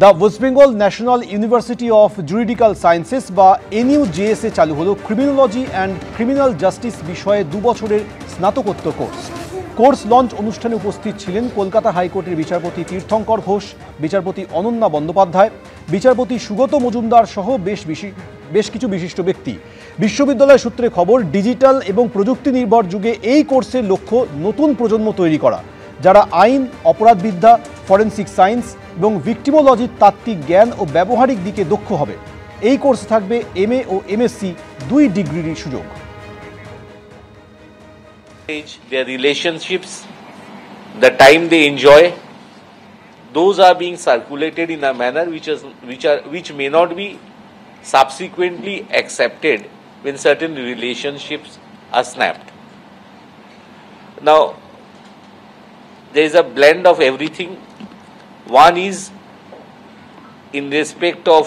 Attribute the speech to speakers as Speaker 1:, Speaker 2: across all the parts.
Speaker 1: The West Bengal national university of juridical sciences বা NUJS চালু হলো ক্রিমিনোলজি অ্যান্ড ক্রিমিনাল জাস্টিস বিষয়ে 2 বছরের স্নাতকোত্তর কোর্স লঞ্চ অনুষ্ঠানে উপস্থিত ছিলেন কলকাতা হাইকোর্টের বিচারপতি তীর্থঙ্কর ঘোষ, বিচারপতি অনন্যা বন্দ্যোপাধ্যায়, বিচারপতি সুগত মজুমদার সহ বেশ কিছু বিশিষ্ট ব্যক্তি। বিশ্ববিদ্যালয় সূত্রে খবর, ডিজিটাল এবং প্রযুক্তি নির্ভর যুগে এই কোর্সের লক্ষ্য নতুন প্রজন্ম তৈরি করা, যারা আইন, অপরাধবিদ্যা, ফরেনসিক সায়েন্স এবং ভিক্টিমোলজির তাত্ত্বিক জ্ঞান ও ব্যবহারিক দিকে দক্ষ হবে। এই কোর্সে থাকবে MA ও MSc 2 ডিগ্রির সুযোগ।
Speaker 2: Their relationships, the time they enjoy, those are being circulated in a manner which may not be subsequently accepted when certain relationships are snapped. Now, there is a blend of everything. One is in respect of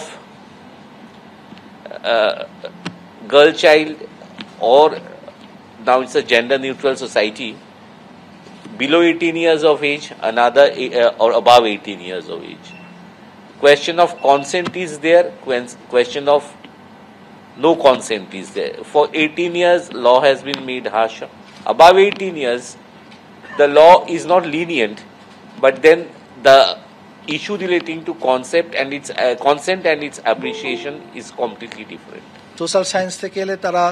Speaker 2: girl child, or now it's a gender neutral society, below 18 years of age, another or above 18 years of age. Question of consent is there, question of no consent is there. For 18 years, law has been made harsher. Above 18 years, the law is not lenient, but then the issue relating to consent and its appreciation is completely different.
Speaker 3: Social science থেকে এলে তারা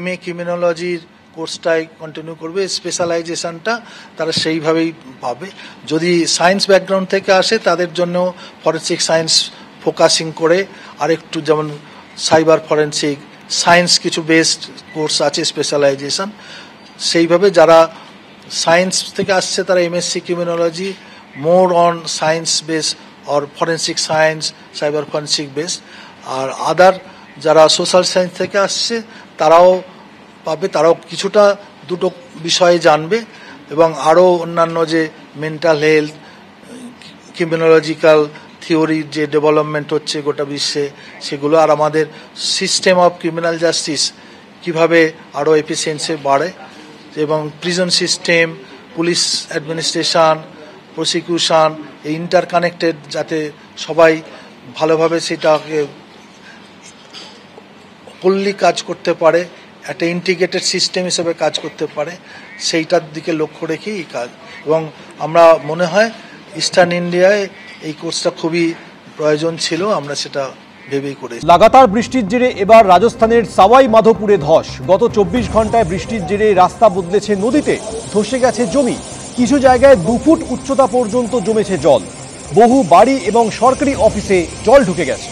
Speaker 3: MA ক্রিমিনোলজির কোর্সটাই continue করবে, স্পেশালাইজেশনটা তারা সেইভাবেই পাবে। যদি science background থেকে আসে তাদের জন্য ফরেনসিক সায়েন্স ফোকাসিং করে আরেকটু, যেমন সাইবার ফরেনসিক সায়েন্স কিছু বেসড কোর্স আছে স্পেশালাইজেশন, সেইভাবে যারা সায়েন্স থেকে আসছে তারা MSc criminology more on science base or forensic science, cyber forensic base. আর আদার যারা সোশ্যাল সায়েন্স থেকে আসছে তারাও পাবে, তারাও কিছুটা দুটো বিষয়ে জানবে এবং আরও অন্যান্য যে মেন্টাল হেলথ, ক্রিমিনোলজিক্যাল থিওরির যে ডেভেলপমেন্ট হচ্ছে গোটা বিশ্বে সেগুলো, আর আমাদের সিস্টেম অফ ক্রিমিনাল জাস্টিস কীভাবে আরও এফিসিয়েন্সি বাড়ে এবং prison system, police administration, prosecution এই ইন্টারকানেক্টেড, যাতে সবাই ভালোভাবে সেটাকে ফুললি কাজ করতে পারে, একটা ইন্টিগ্রেটেড সিস্টেম হিসেবে কাজ করতে পারে, সেইটার দিকে লক্ষ্য রেখেই এই কাজ। এবং আমরা মনে হয় ইস্টার্ন ইন্ডিয়ায় এই কোর্সটা খুবই প্রয়োজন ছিল, আমরা সেটা ভেবেই করেছি।
Speaker 1: লাগাতার বৃষ্টির জেরে এবার রাজস্থানের সাওয়াই মাধোপুরে ধস। গত 24 ঘন্টায় বৃষ্টির জেরে রাস্তা বদলেছে নদীতে, ধসে গেছে জমি, কিছু জায়গায় 2 ফুট উচ্চতা পর্যন্ত জমেছে জল, বহু বাড়ি এবং সরকারি অফিসে জল ঢুকে গেছে।